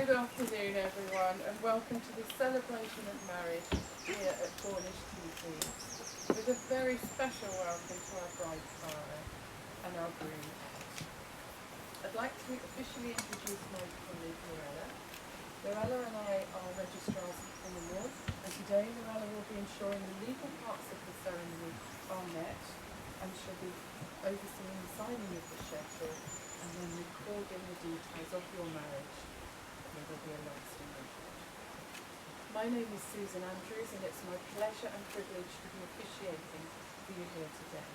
Good afternoon everyone, and welcome to the celebration of marriage here at Cornish TP, with a very special welcome to our bride Clara and our groom. I'd like to officially introduce my colleague Lorella. Lorella and I are registrars in the North, and today Lorella will be ensuring the legal parts of the ceremony are met, and she'll be overseeing the signing of the schedule and then recording the details of your marriage. There will be a lasting record. My name is Susan Andrews, and it's my pleasure and privilege to be officiating for you here today.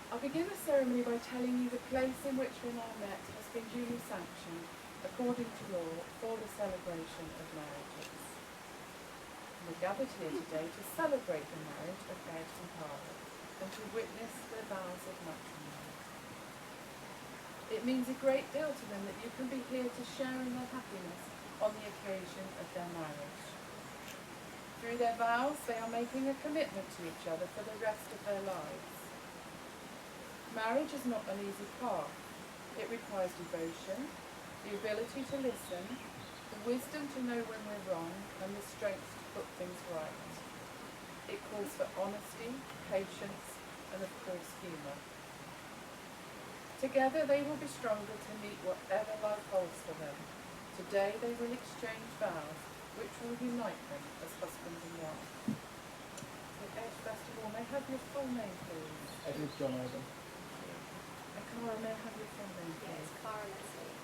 I'll begin the ceremony by telling you the place in which we now met has been duly sanctioned according to law for the celebration of marriages. We're gathered here today to celebrate the marriage of Ed and Clara and to witness their vows of matrimony. It means a great deal to them that you can be here to share in their happiness on the occasion of their marriage. Through their vows, they are making a commitment to each other for the rest of their lives. Marriage is not an easy path. It requires devotion, the ability to listen, the wisdom to know when we're wrong, and the strength to put things right. It calls for honesty, patience, and of course humour. Together they will be stronger to meet whatever life holds for them. Today they will exchange vows which will unite them as husband and wife. Ed, first of all, may I have your full name, please? Edward John Irving. And Clara, may I have your full name, please? Yes, Irving-Leslie.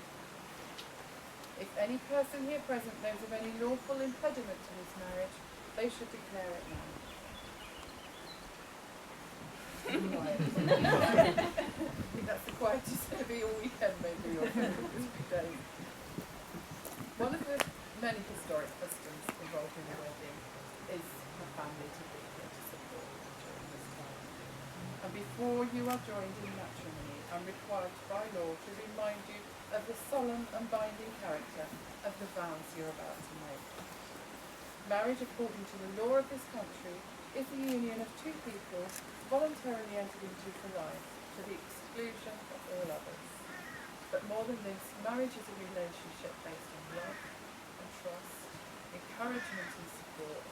If any person here present knows of any lawful impediment to this marriage, they should declare it now. I think that's the quietest it'll be all weekend, maybe, or this weekday. One of the many historic customs involved in a wedding is for family to be here to support during this time. And before you are joined in matrimony, I'm required by law to remind you of the solemn and binding character of the vows you're about to make. Marriage, according to the law of this country, is the union of two people voluntarily entered into for life, to the exclusion of all others. But more than this, marriage is a relationship based on love and trust, encouragement and support,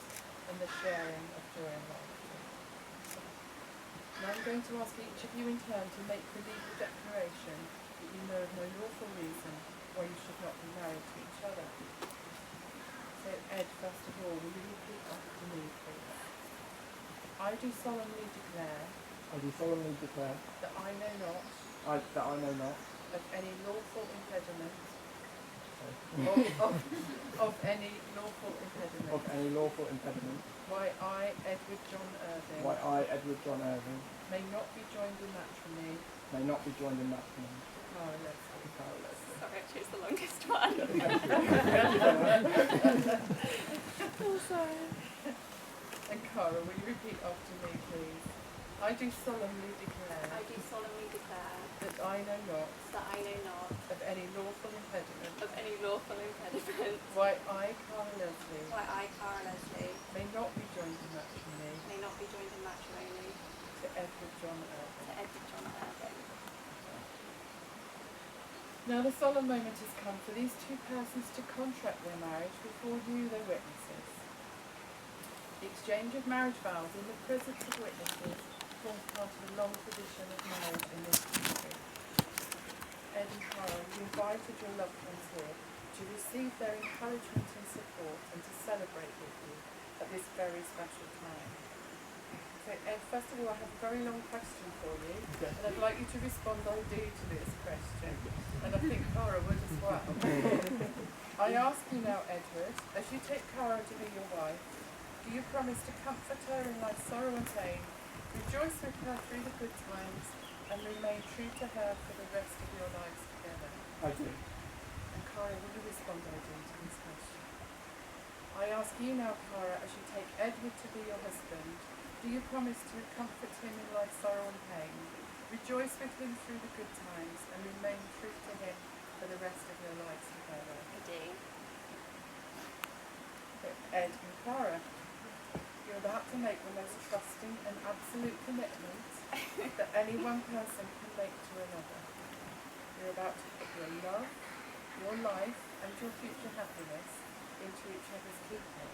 and the sharing of joy and laughter. Now I'm going to ask each of you in turn to make the legal declaration that you know of no lawful reason why you should not be married to each other. So Ed, first of all, will you repeat after me, please? I do solemnly declare that I know not of any lawful impediment of any lawful impediment why I, Edward John Irving, may not be joined in matrimony to Clara Leslie. Sorry, I chose the longest one. Oh, sorry. And Cara, will you repeat after me, please? I do solemnly declare that I know not of any lawful impediment why I, Cara Leslie, may not be joined in matrimony to Edward John Irving. Now the solemn moment has come for these two persons to contract their marriage before you, their witnesses. The exchange of marriage vows in the presence of witnesses forms part of a long tradition of marriage in this country. Ed and Cara, you invited your loved ones here to receive their encouragement and support and to celebrate with you at this very special time. So Ed, first of all, I have a very long question for you, and I'd like you to respond I do to this question, and I think Cara would as well. I ask you now, Edward, as you take Cara to be your wife, do you promise to comfort her in life's sorrow and pain, rejoice with her through the good times, and remain true to her for the rest of your lives together? I do. And Cara, will you respond I do to this question? I ask you now, Cara, as you take Edward to be your husband, do you promise to comfort him in life's sorrow and pain, rejoice with him through the good times, and remain true to him for the rest of your lives together? I do. So Ed and Cara, you're about to make the most trusting and absolute commitment that any one person can make to another. You're about to put your love, your life, and your future happiness into each other's keeping.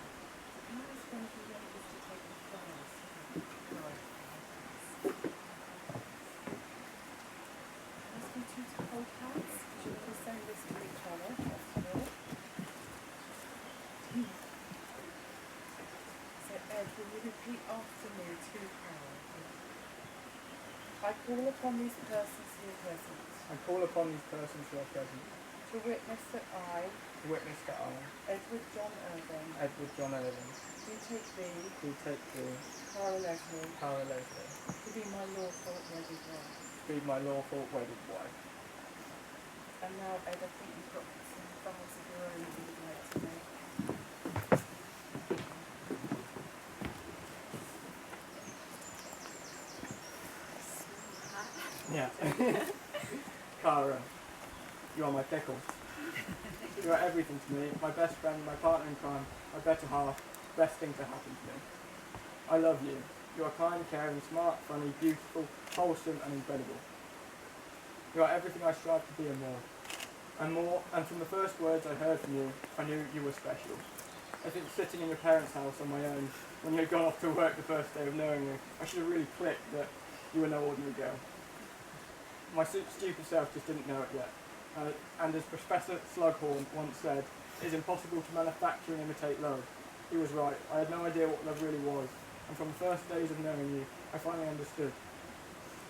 Can I ask one of you young just to take the flowers? Ask you two to hold hands, because you're going to send this to each other, first of all. So Ed, will you repeat after me to Cara? I call upon these persons who are present to witness that I, Edward John Irving, do take thee, Cara Leslie, to be my lawful wedded wife. And now, Ed, I think you've got some vows of your own that you'd like to make. Yeah. Cara, you are my pickle. You are everything to me, my best friend, my partner in crime, my better half, best thing to happen to me. I love you. You are kind, caring, smart, funny, beautiful, wholesome and incredible. You are everything I strive to be and more. And from the first words I heard from you, I knew you were special. I think sitting in your parents' house on my own, when you had gone off to work the first day of knowing you, I should have really clicked that you were no ordinary girl. My stupid self just didn't know it yet. And as Professor Slughorn once said, it is impossible to manufacture and imitate love. He was right. I had no idea what love really was. And from the first days of knowing you, I finally understood.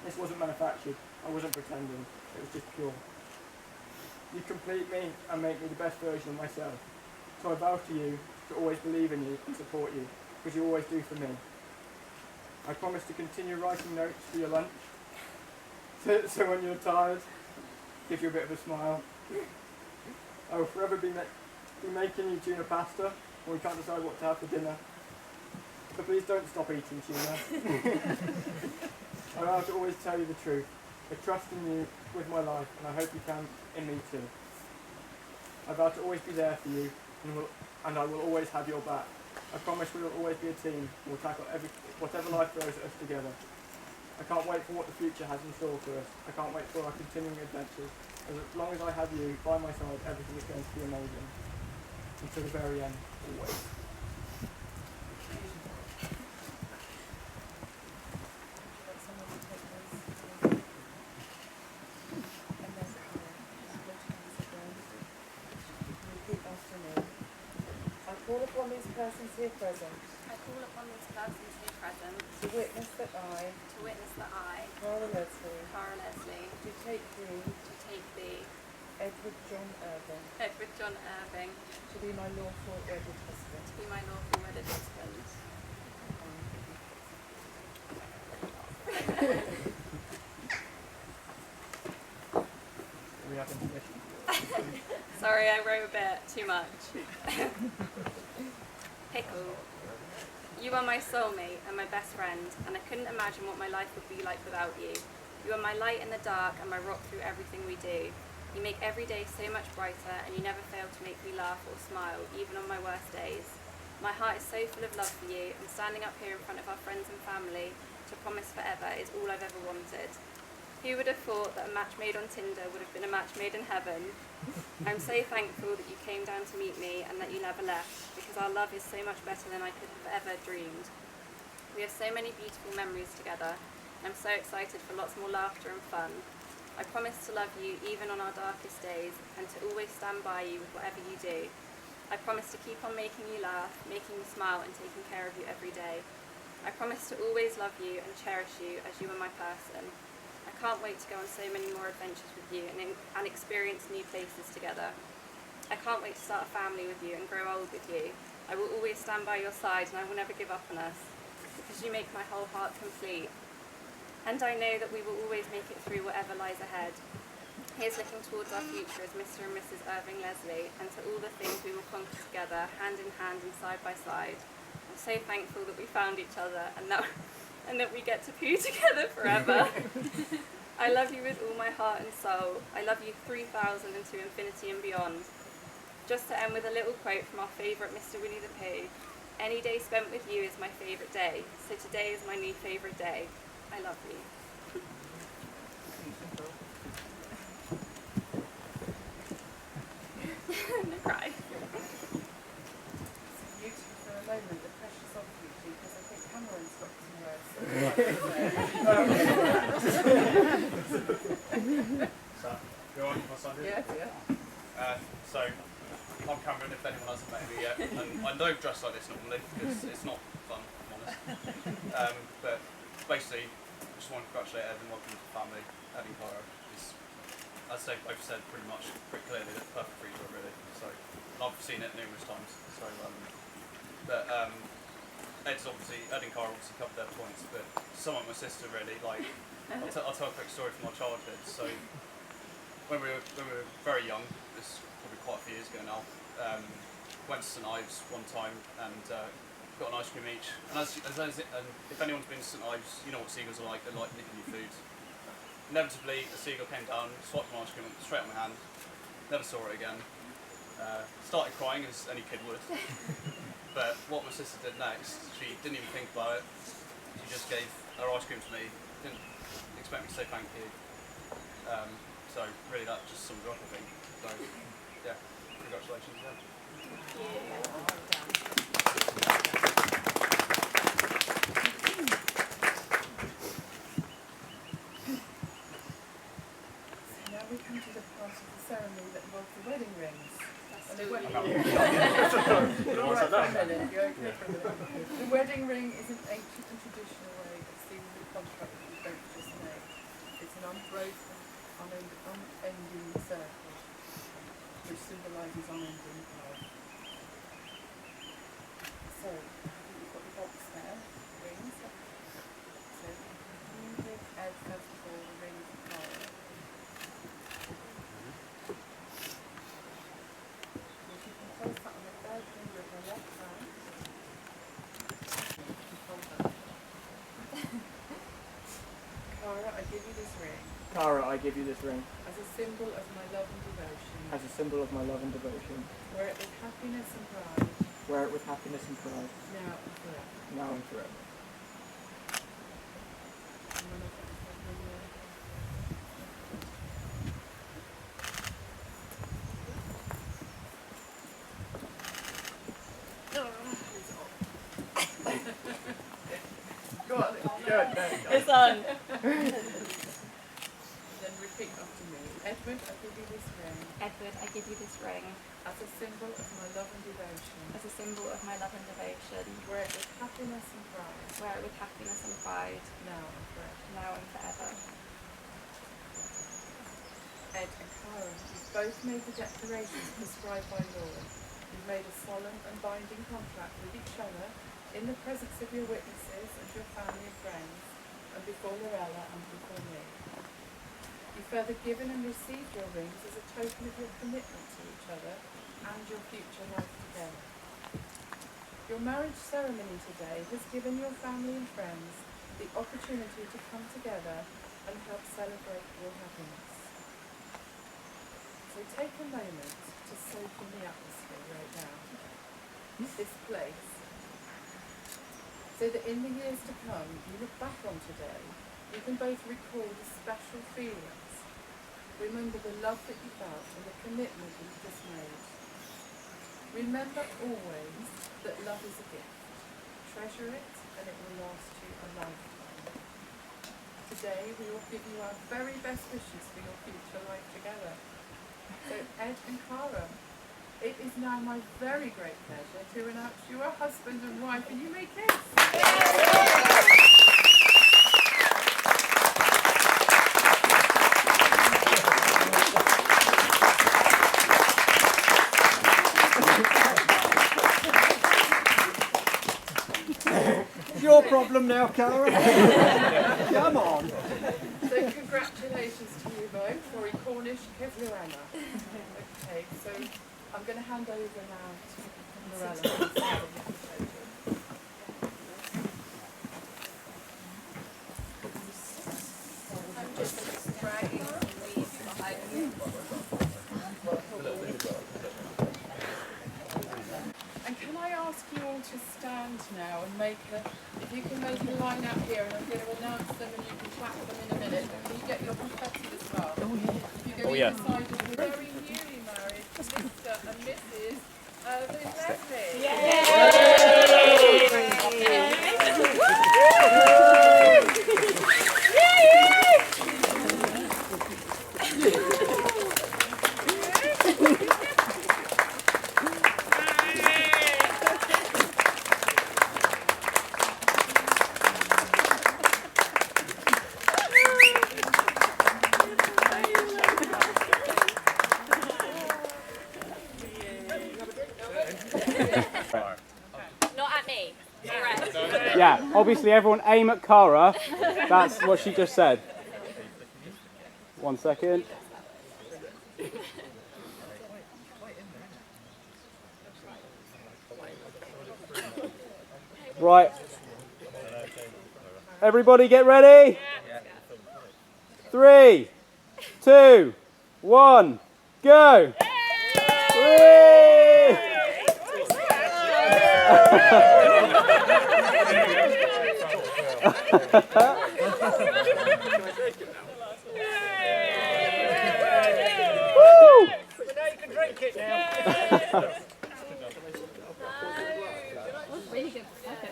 This wasn't manufactured. I wasn't pretending. It was just pure. You complete me and make me the best version of myself. So I vow to you to always believe in you and support you, because you always do for me. I promise to continue writing notes for your lunch, so when you're tired, give you a bit of a smile. I will forever be making you tuna pasta when we can't decide what to have for dinner. But please don't stop eating tuna. I vow to always tell you the truth. I trust in you with my life, and I hope you can in me too. I vow to always be there for you, and I will always have your back. I promise we will always be a team. We'll tackle whatever life throws at us together. I can't wait for what the future has in store for us. I can't wait for our continuing adventures. As long as I have you by my side, everything is going to be amazing. Until the very end, always. Would you like someone persons here present I call upon these persons here present to witness that I, Cara Leslie, do take thee, Edward John Irving, to be my lawful wedded husband. We have intermission. Sorry, I wrote a bit too much. Pickle. You are my soulmate and my best friend, and I couldn't imagine what my life would be like without you. You are my light in the dark and my rock through everything we do. You make every day so much brighter, and you never fail to make me laugh or smile, even on my worst days. My heart is so full of love for you, and standing up here in front of our friends and family to promise forever is all I've ever wanted. Who would have thought that a match made on Tinder would have been a match made in heaven? I'm so thankful that you came down to meet me and that you never left, because our love is so much better than I could have ever dreamed. We have so many beautiful memories together. I'm so excited for lots more laughter and fun. I promise to love you even on our darkest days, and to always stand by you with whatever you do. I promise to keep on making you laugh, making you smile, and taking care of you every day. I promise to always love you and cherish you as you are my person. I can't wait to go on so many more adventures with you and experience new places together. I can't wait to start a family with you and grow old with you. I will always stand by your side, and I will never give up on us, because you make my whole heart complete. And I know that we will always make it through whatever lies ahead. Here's looking towards our future as Mr. and Mrs. Irving-Leslie, and to all the things we will conquer together, hand in hand and side by side. I'm so thankful that we found each other and that we get to poo together forever. I love you with all my heart and soul. I love you 3,000 and to infinity and beyond. Just to end with a little quote from our favourite Mr. Winnie the Pooh. Any day spent with you is my favourite day, so today is my new favourite day. I love you. No cry. You two for a moment, the pressure's off you two, because I think Cameron's got some words. So, go on, what's on Yeah, yeah. So, I'm Cameron, if anyone hasn't met me yet, and I don't dress like this normally because it's not fun, if I'm honest. But basically, I just want to congratulate Ed and welcome to the family. Ed and Cara is, as they both said pretty clearly, they're perfect for each other, really. So, and I've seen it numerous times. So, Ed and Cara obviously covered their points, but somewhat my sister really. Like, I'll tell a quick story from my childhood. So, when we were very young, this is probably quite a few years ago now, went to St Ives one time and got an ice cream each. And and if anyone's been to St Ives, you know what seagulls are like. They like nicking your food. Inevitably, a seagull came down, swiped my ice cream straight on my hand. Never saw it again. Started crying as any kid would. But what my sister did next, she didn't even think about it. She just gave her ice cream to me. Didn't expect me to say thank you. So really, that just sums her up, I think. So yeah, congratulations again. Now we come to the part of the ceremony that involves the wedding rings. And the wedding You're all right for a minute. You're okay for a minute. The wedding ring is an ancient and traditional way of sealing the contract that you both just made. It's an unbroken, unending circle, which symbolises unending love. So, you've got the box there, rings. So, you give Ed first of all the ring for Cara. Place that on the third finger of her left hand. Hold that. Cara, I give you this ring Cara, I give you this ring as a symbol of my love and devotion. as a symbol of my love and devotion. Wear it with happiness and pride, Wear it with happiness and pride, now and forever. now and forever. I'm gonna put this on the, Go on, Good, there you go. It's on. then repeat after me. Ed Edward, I give you this ring Edward, I give you this ring as a symbol of my love and devotion. as a symbol of my love and devotion. Wear it with happiness and pride, Wear it with happiness and pride, now and forever. now and forever. Ed and Cara, you've both made the declarations prescribed by law. You've made a solemn and binding contract with each other in the presence of your witnesses and your family and friends, and before Lorella and before me. You've further given and received your rings as a token of your commitment to each other and your future life together. Your marriage ceremony today has given your family and friends the opportunity to come together and help celebrate your happiness. So take a moment to soak in the atmosphere right now, this place, so that in the years to come you look back on today, you can both recall the special feelings, remember the love that you felt and the commitment that you just made. Remember always that love is a gift. Treasure it and it will last you a lifetime. Today we all give you our very best wishes for your future life together. So Ed and Cara, it is now my very great pleasure to announce you are husband and wife, and you may kiss. Your problem now, Cara. Come on. So congratulations to you both, Rory Cornish, Kevluana. Okay, so I'm going to hand over now to Lorella. I'm just dragging these behind you. And can I ask you all to stand now and if you can maybe line up here, and I'm going to announce them and you can clap them in a minute. Can you get your confetti as well? You go either side of the very newly married Mr. and Mrs. Irving-Leslie. Not at me. Yeah, obviously everyone aim at Cara. That's what she just said. 1 second. Right. Everybody get ready. 3, 2, 1, go.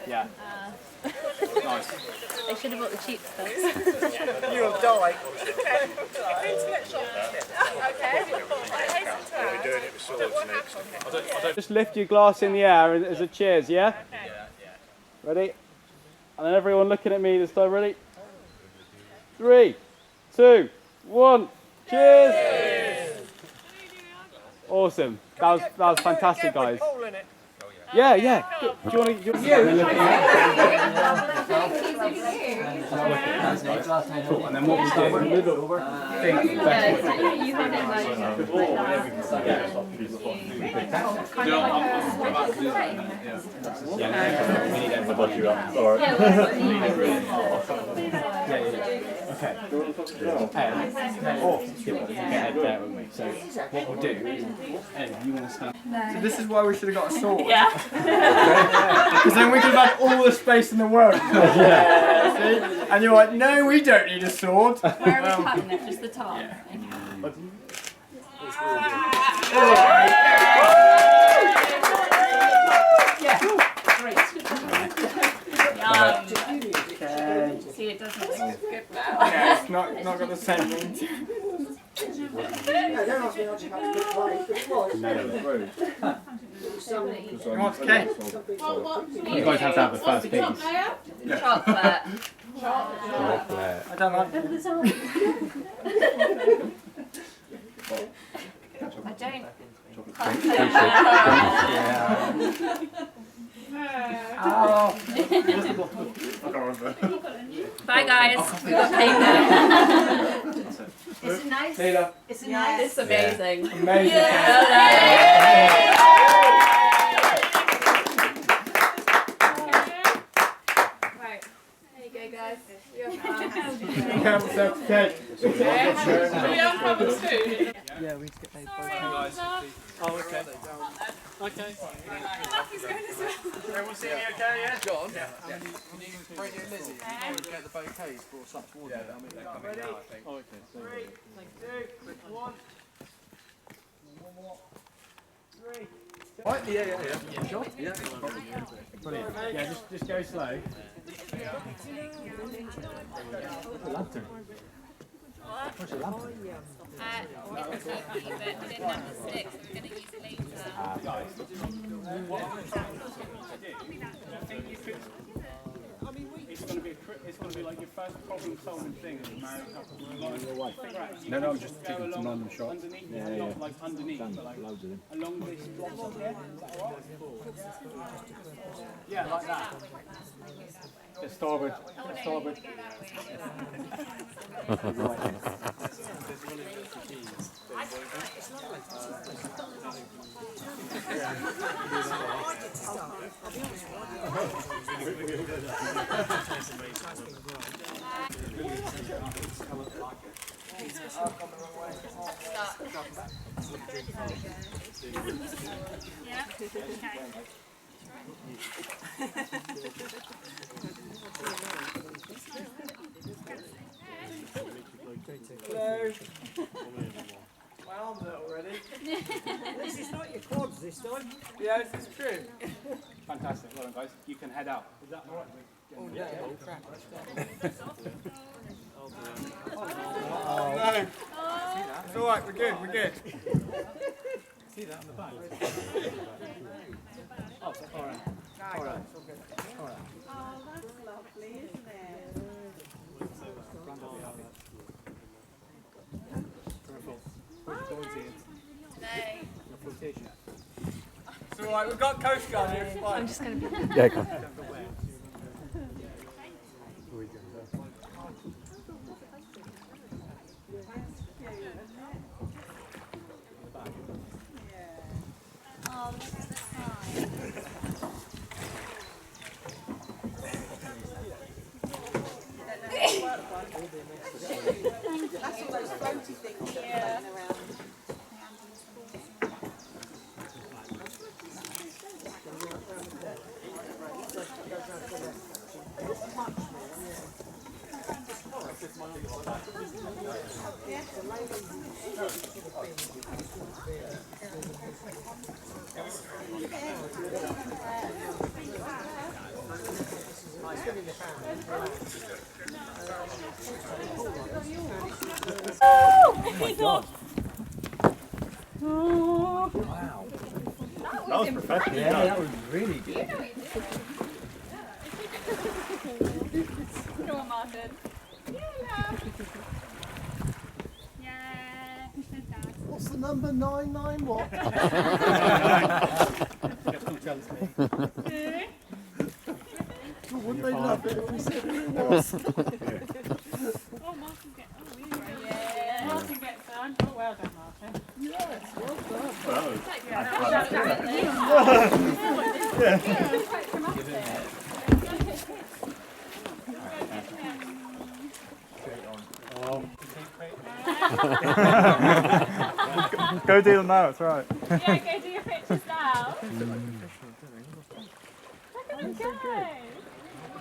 Yeah. Nice. They should have bought the cheap stuff. You'll die. Just lift your glass in the air as a cheers, yeah? Ready? And then everyone looking at me this time, ready? 3, 2, 1, cheers! Awesome. That was fantastic, guys. Yeah, yeah. Do you want to? Cool. And then what we do? Okay. So what we'll do is, you want to stand. So this is why we should have got a sword. Yeah. Because then we could have had all the space in the world. Yeah. See? And you're like, no, we don't need a sword. Where are we cutting it? Just the top? Yeah. See, it doesn't look good now. Yeah, it's not got the same ring. Yeah, don't ask me how to catch good plays, but it was. Who wants cake? You guys have to have the first piece. Chocolate. Chocolate. I don't like I don't. Oh. Bye guys. We got cake now. Is it nice? Taylor. Is it nice? It's amazing. Amazing. Right. There you go guys. You're Yeah, we get paid for Guys, Oh, okay. Okay. everyone see me okay, yeah? John, can you Radio Lizzie and get the bouquets brought up towards me? They're coming now, I think. Oh, okay. So One. One more. Three. Right, yeah. Sure. Yeah. Brilliant. Yeah, just go slow. Lantern. What's your lantern? we didn't have the sticks, so we're going to use it later. It's going to be like your first problem-solving thing as a married couple. No, I'm just taking some random shots. Underneath, Yeah. not like underneath, but like Loads of them. along this block here. Is that alright? Yeah, like that. Just starboard. Just starboard. Yeah? Okay. Hello. My arm's out already. This is not your quads this time. Yeah, this is true. Fantastic. Well done, guys. You can head out. Is that all right? Oh, yeah. Oh, crap. Oh, no. It's all right. We're good. We're good. See that on the back? Oh, all right. All right. All right. Oh, that's lovely, isn't it? It's all right. We've got Coast Guard here. It's fine. I'm just going to be... Yeah, come. Oh, look at the sign. That's all those floaty things that are floating around. Oh my god. Wow. That was professional. Yeah, that was really good. Come on, Martin. Yeah. What's the number? 99 what? Wouldn't they love it if we said who it was? Oh, Martin gets. Oh, really? Yeah. Martin gets done. Oh, well done, Martin. Yes, well done. Quite dramatic. Go do them now, it's right. Yeah, go do your pictures now. Look at them go.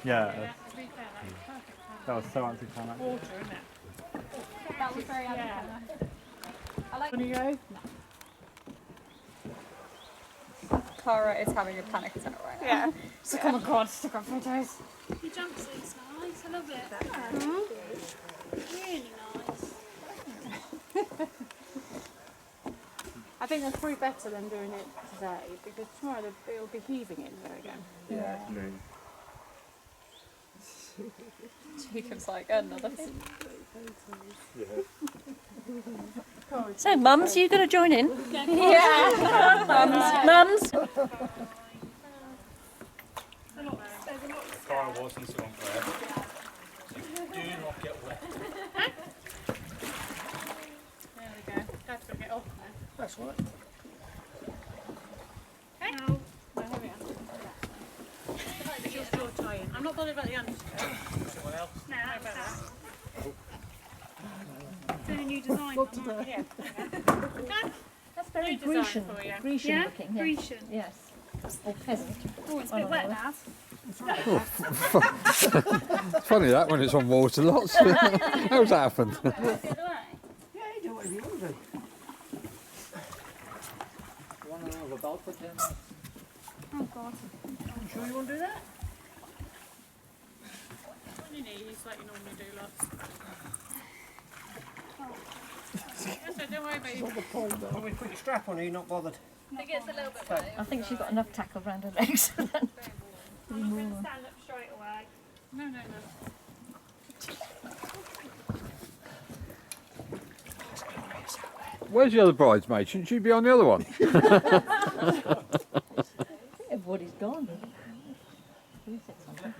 Yeah, To be fair, that was perfect. that was so anticlimactic. Water, isn't it? That was very Yeah. I like Want to go? Cara is having a panic attack right now. Yeah. So come on, God, stick on photos. Your jumpsuit's nice, I love it. Really nice. think that's probably better than doing it today, because tomorrow it'll be heaving in there again. Yeah. Jacob's like, another. So, mums, you going to join in? Yeah. Mums. Cara wasn't so unfair. Do not get wet. There we go. Dad's got to get off now. That's right. Okay. No, here we are. It's your straw tie-in. I'm not bothered about the underskirt. Someone else? No, that's that. It's in a new design. That's Very new design Grecian, for you. Grecian looking. Yes. Grecian. Yes. Or peasant. Oh, it's a bit wet now. It's funny that when it's on water lots. How's that happened? The other way. Yeah, you do whatever you want to do. Want to have a belt for 10 minutes? Oh, God. You sure you want to do that? On your knees, like you normally do, lots. That's it, don't worry about it. When we put your strap on, are you not bothered? I think it's a little bit wet. I think she's got enough tackle around her legs. I'm not going to stand up straight away. No, no, no. Where's the other bridesmaid? Shouldn't she be on the other one? Everybody's gone. Who said something?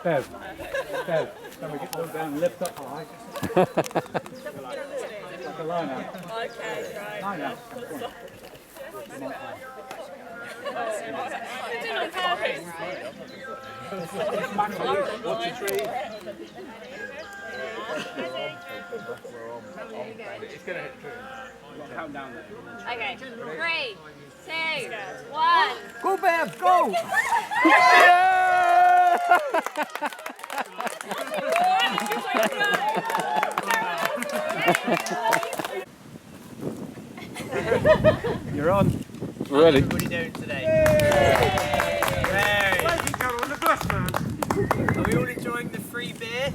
Bev, can we get one down, lift up high? Like a line out. Okay, right. Line out. What's the tree? It's going to hit true. Count down there. Okay, 3, 2, 1. Go, Bev, go! You're on. Really? Everybody doing today? Are we all enjoying the free beer?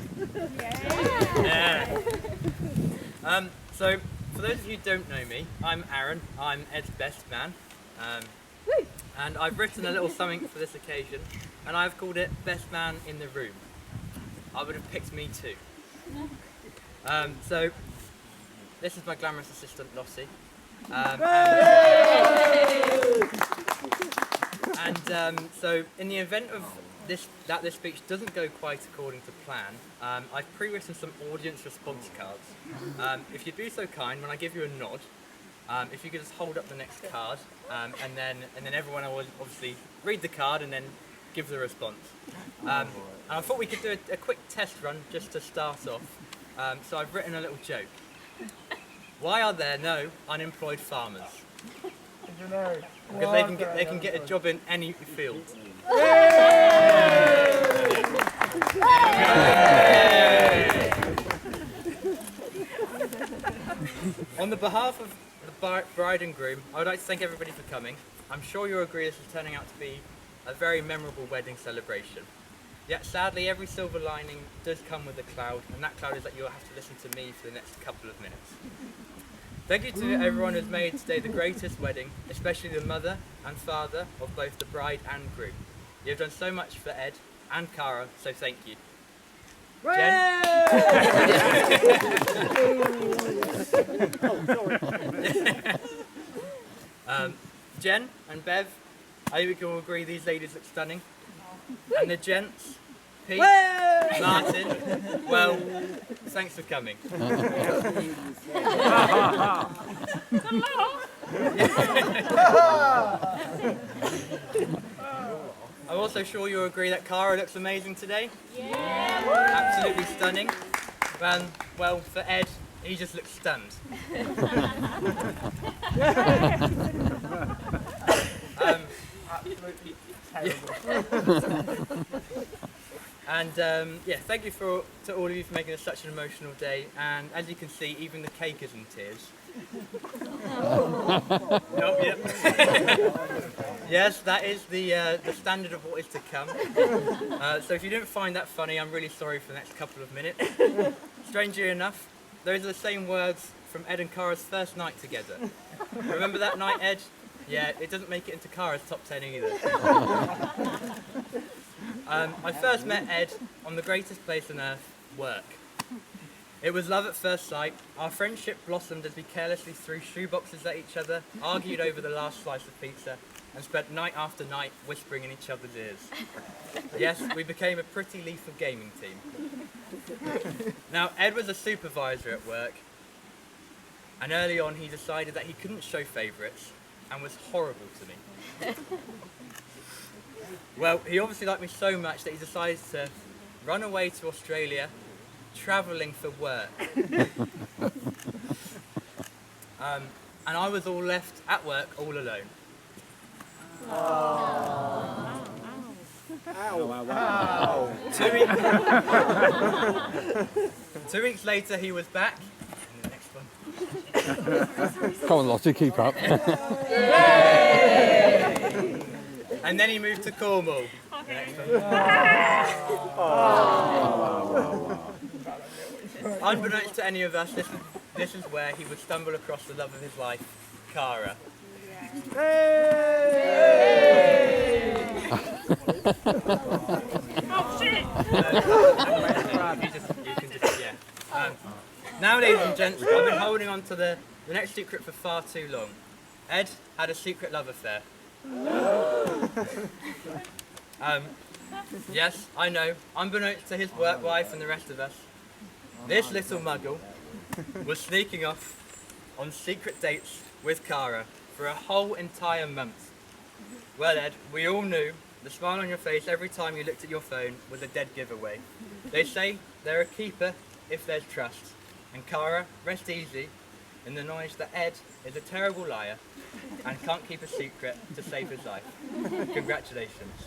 Yeah. So, for those of you who don't know me, I'm Aaron. I'm Ed's best man. And I've written a little something for this occasion, and I've called it Best Man in the Room. I would have picked me too. So, this is my glamorous assistant, Lossie. So, in the event of this speech doesn't go quite according to plan, I've pre-written some audience response cards. If you'd be so kind, when I give you a nod, if you could just hold up the next card, and then everyone will obviously read the card and then give the response. And I thought we could do a quick test run just to start off. So I've written a little joke. Why are there no unemployed farmers? Because they can get a job in any field. On the behalf of the bride and groom, I would like to thank everybody for coming. I'm sure you'll agree this is turning out to be a very memorable wedding celebration. Yet sadly, every silver lining does come with a cloud, and that cloud is that you'll have to listen to me for the next couple of minutes. Thank you to everyone who's made today the greatest wedding, especially the mother and father of both the bride and groom. You have done so much for Ed and Cara, so thank you. Jen and Bev, I think we can all agree these ladies look stunning. And the gents, Pete, Martin, well, thanks for coming. I'm also sure you'll agree that Cara looks amazing today. Yeah. Absolutely stunning. And, well, for Ed, he just looks stunned. Absolutely terrible. And yeah, thank you to all of you for making this such an emotional day. And as you can see, even the cake is in tears. Nope, yep. Yes, that is the standard of what is to come. So if you didn't find that funny, I'm really sorry for the next couple of minutes. Strangely enough, those are the same words from Ed and Cara's first night together. Remember that night, Ed? Yeah, it doesn't make it into Cara's top 10 either. I first met Ed on the greatest place on earth, work. It was love at first sight. Our friendship blossomed as we carelessly threw shoeboxes at each other, argued over the last slice of pizza, and spent night after night whispering in each other's ears. Yes, we became a pretty lethal gaming team. Now, Ed was a supervisor at work, and early on he decided that he couldn't show favourites and was horrible to me. Well, he obviously liked me so much that he decided to run away to Australia, travelling for work. And I was all left at work all alone. Ow. 2 weeks later, he was back. And the next one. Come on, Lottie, keep up. And then he moved to Cornwall. The next one. Unbeknownst to any of us, this is where he would stumble across the love of his life, Cara. Oh shit! Now, ladies and gents, I've been holding on to the next secret for far too long. Ed had a secret love affair. Yes, I know, unbeknownst to his work wife and the rest of us, this little muggle was sneaking off on secret dates with Cara for a whole entire month. Well, Ed, we all knew the smile on your face every time you looked at your phone was a dead giveaway. They say they're a keeper if there's trust. And Cara, rest easy in the knowledge that Ed is a terrible liar and can't keep a secret to save his life. Congratulations.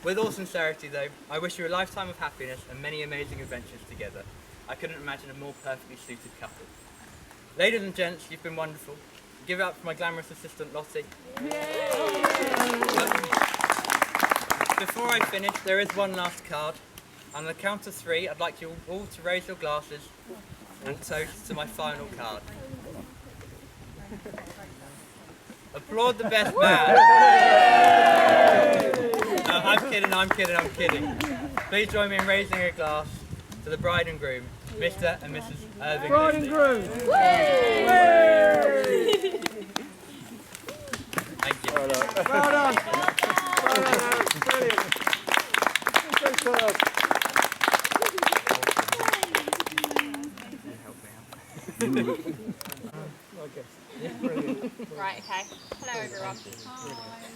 With all sincerity though, I wish you a lifetime of happiness and many amazing adventures together. I couldn't imagine a more perfectly suited couple. Ladies and gents, you've been wonderful. Give it up for my glamorous assistant Lottie. Before I finish, there is one last card. On the count of 3, I'd like you all to raise your glasses and toast to my final card. Applaud the best man. No, I'm kidding. Please join me in raising a glass to the bride and groom, Mr. and Mrs. Irving-Leslie. Bride and groom. Thank you. Well done. Brilliant. Superb. Right, okay. Hello everyone.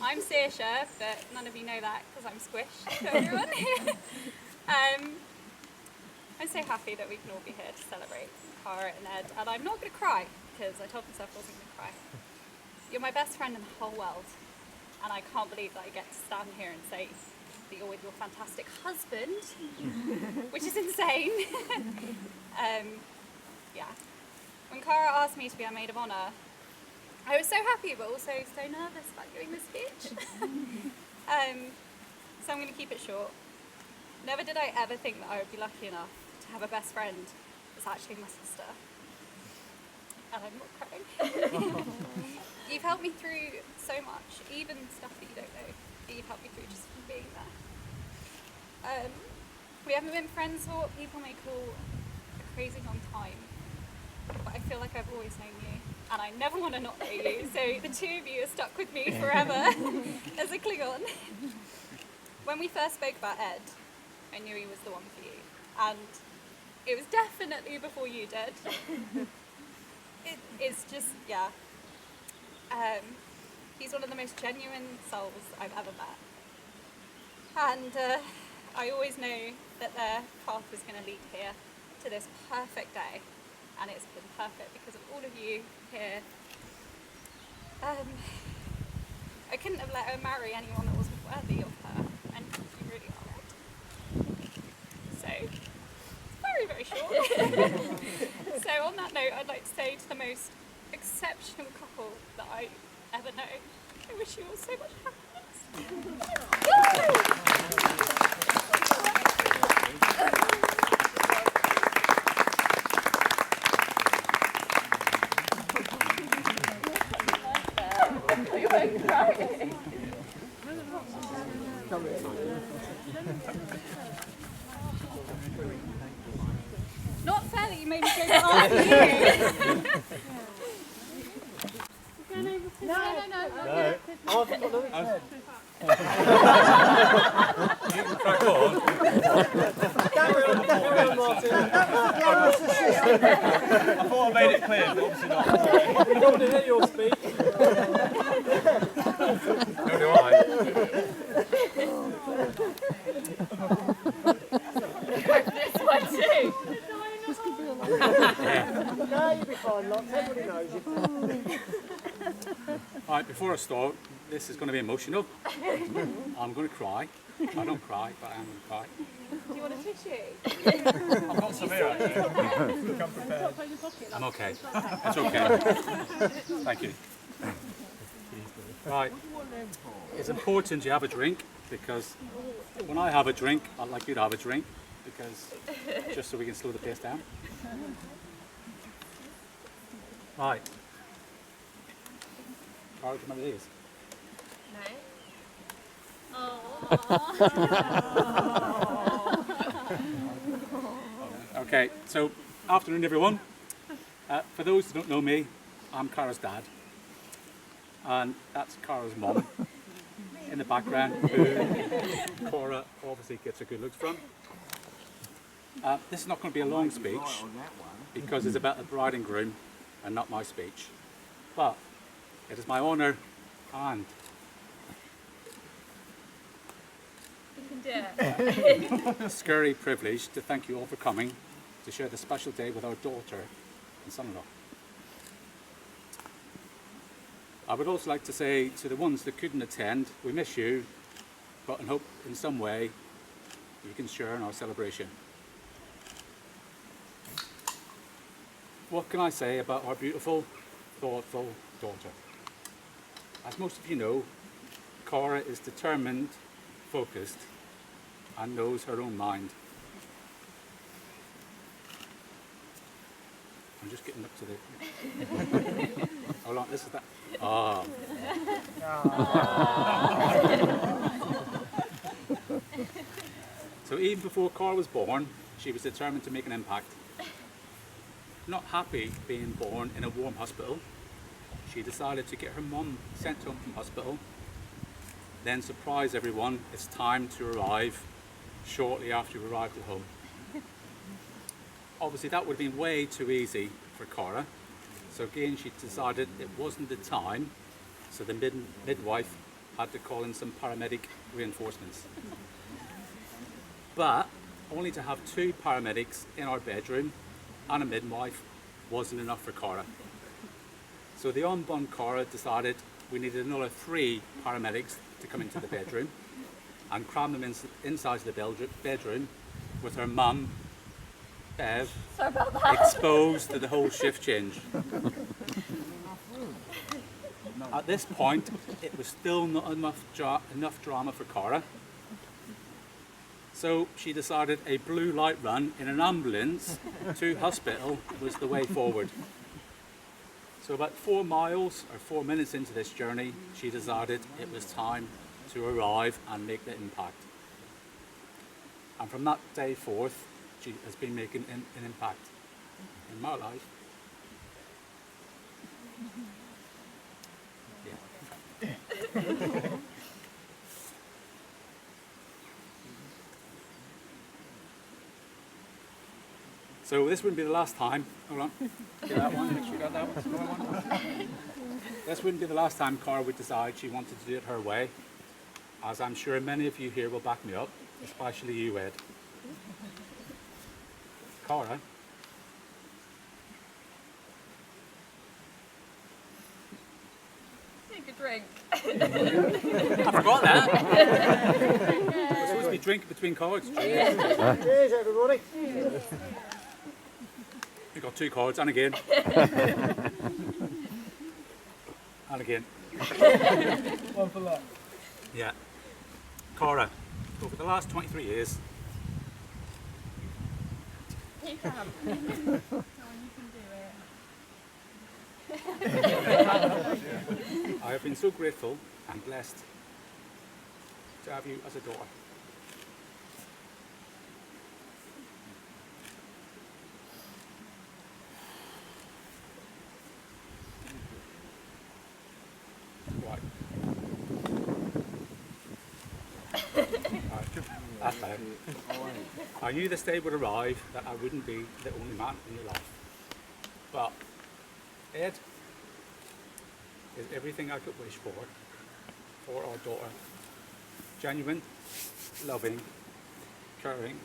I'm Saoirse, but none of you know that because I'm squished to everyone. I'm so happy that we can all be here to celebrate Cara and Ed, and I'm not going to cry because I told myself I wasn't going to cry. You're my best friend in the whole world, and I can't believe that I get to stand here and say that you're with your fantastic husband, which is insane. Yeah. When Cara asked me to be her maid of honour, I was so happy but also so nervous about giving this speech. So I'm going to keep it short. Never did I ever think that I would be lucky enough to have a best friend that's actually my sister. And I'm not crying. You've helped me through so much, even stuff that you don't know, that you've helped me through just from being there. We haven't been friends for what people may call a crazy long time, but I feel like I've always known you, and I never want to not know you, so the two of you are stuck with me forever as a Klingon. When we first spoke about Ed, I knew he was the one for you, and it was definitely before you did. It's just, yeah. He's one of the most genuine souls I've ever met. And I always knew that their path was going to lead here to this perfect day. And it's been perfect because of all of you here. I couldn't have let her marry anyone that wasn't worthy of her. And you really are right. So, it's very, very short. So on that note, I'd like to say to the most exceptional couple that I ever know, I wish you all so much happiness. Not fair that you made me go after you. No. You can crack on. Carry on, Martin. I thought I made it clear, but obviously not. You don't want to hear your speech. No, do I. This one too. No, you'll be fine, lots. Everybody knows you. Right, before I start, this is going to be emotional. I'm going to cry. I don't cry, but I am going to cry. Do you want a tissue? I've got some here, actually. Come prepared. I'm okay. It's okay. Thank you. Right. It's important you have a drink, because when I have a drink, I'd like you to have a drink, because just so we can slow the pace down. Right. How do you remember these? Okay, so afternoon everyone. For those who don't know me, I'm Cara's dad, and that's Cara's mum in the background, who Cora obviously gets her good looks from. This is not going to be a long speech because it's about the bride and groom and not my speech, but it is my honour and scurry privilege to thank you all for coming to share this special day with our daughter and son-in-law. I would also like to say to the ones that couldn't attend, we miss you, but I hope in some way you can share in our celebration. What can I say about our beautiful, thoughtful daughter? As most of you know, Cara is determined, focused, and knows her own mind. I'm just getting up to the... Hold on, this is that. Ah. So even before Cara was born, she was determined to make an impact. Not happy being born in a warm hospital, she decided to get her mum sent home from hospital, then surprise everyone it's time to arrive shortly after you arrived at home. Obviously that would have been way too easy for Cara, so again she decided it wasn't the time, so the midwife had to call in some paramedic reinforcements. But only to have 2 paramedics in our bedroom and a midwife wasn't enough for Cara. So the unborn Cara decided we needed another 3 paramedics to come into the bedroom and cram them inside the bedroom with her mum, Bev, exposed to the whole shift change. At this point, it was still not enough drama for Cara. So she decided a blue light run in an ambulance to hospital was the way forward. So about 4 miles or 4 minutes into this journey, she decided it was time to arrive and make the impact. And from that day forth, she has been making an impact in my life. Yeah. So this wouldn't be the last time. Hold on. Get that one. Make sure you got that one. This wouldn't be the last time Cara would decide she wanted to do it her way, as I'm sure many of you here will back me up, especially you, Ed. Cara. Take a drink. I forgot that. We're supposed to be drinking between cards. Cheers, everybody. We got 2 cards, and again. And again. One for luck. Yeah. Cora, over the last 23 years, You can. Oh, you can do it. I have been so grateful and blessed to have you as a daughter. Right. That's fine. I knew this day would arrive that I wouldn't be the only man in your life. But Ed is everything I could wish for our daughter. Genuine, loving, caring.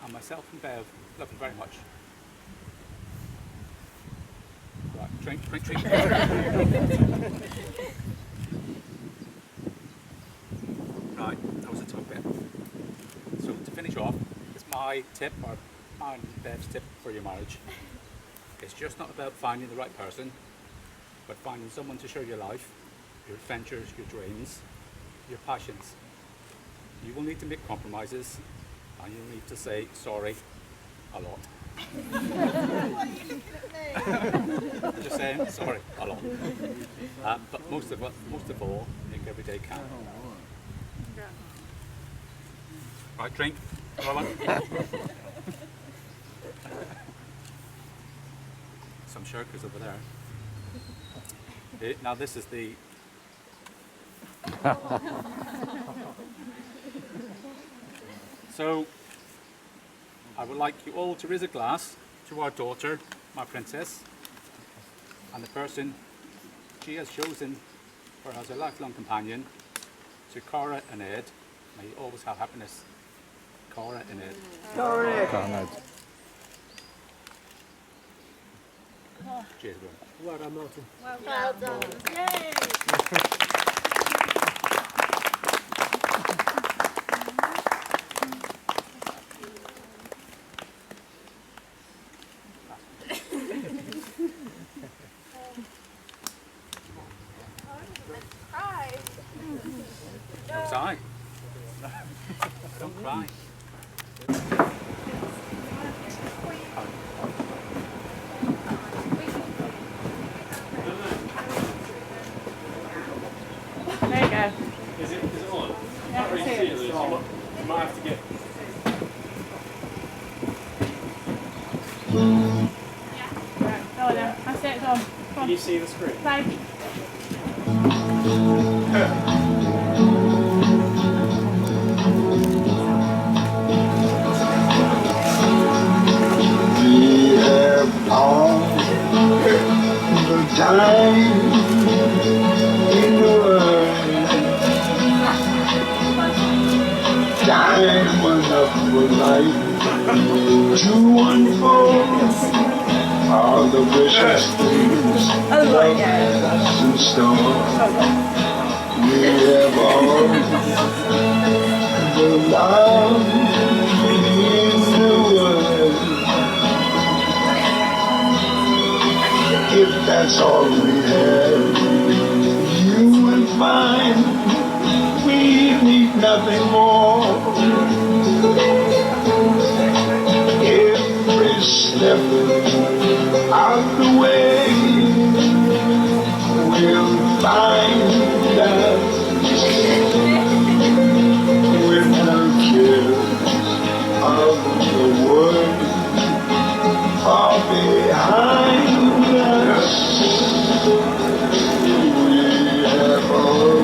And myself and Bev love you very much. Right, drink. Right, that was a tough bit. So to finish off, it's my tip, or mine and Bev's tip for your marriage. It's just not about finding the right person, but finding someone to share your life, your adventures, your dreams, your passions. You will need to make compromises, and you'll need to say sorry a lot. I'm just saying, sorry, a lot. But most of all, make every day count. Right, drink. Rowan. Some shirkers over there. Now this is the... So, I would like you all to raise a glass to our daughter, my princess, and the person she has chosen for as her lifelong companion, to Cora and Ed. May you always have happiness. Cora and Ed. Cora and Ed. Cheers, bro. Well done, Martin. Well done. Yay! Don't cry. Don't cry. There you go. Is it on? Yeah, I can see it. You might have to get... Right, go then. That's it, it's on. Come Can on. you see the screen? Play. We have all the time in the world. Time enough for life to unfold all the precious things love has in store. We have all the love in the world. If that's all we have, you will find we need nothing more. Every step out the way, we'll find that with no care of the world far behind us. We have all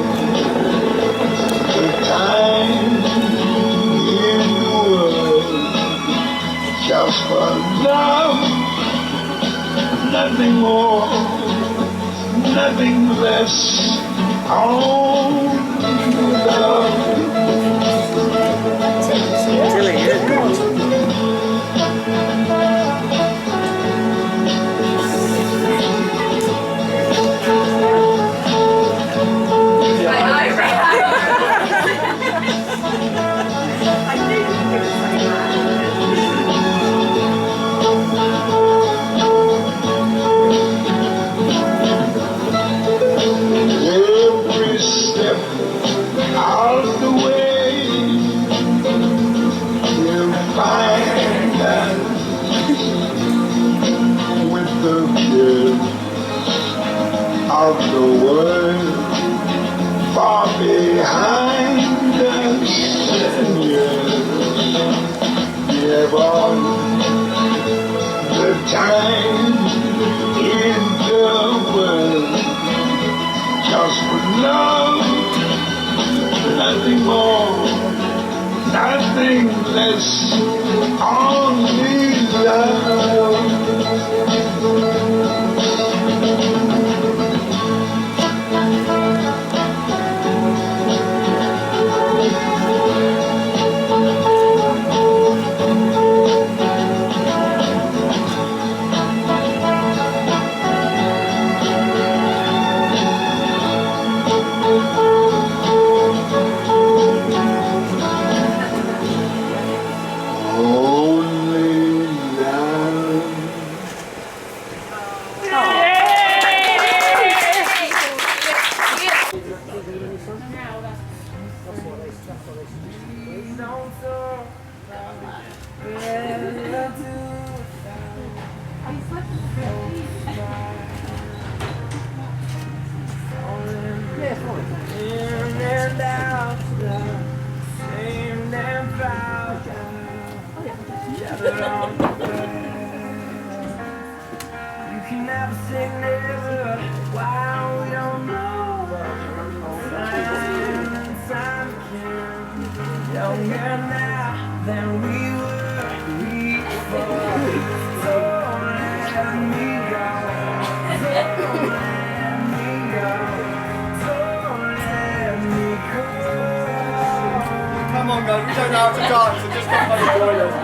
the time in the world just for love, nothing more, nothing less. Only love. Tilly, yeah. of the world far behind us, and give all the time in the world just for love, nothing more, nothing less, only love. You can never say never while we don't know. Time again, younger now than we were before. Don't let me go. Don't let me go. Don't let me go. Come on, guys, we don't know how to dance, so just come and join us.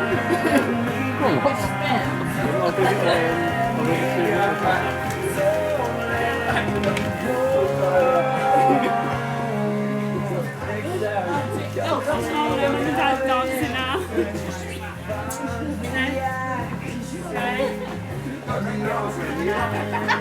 Dancing now. Okay.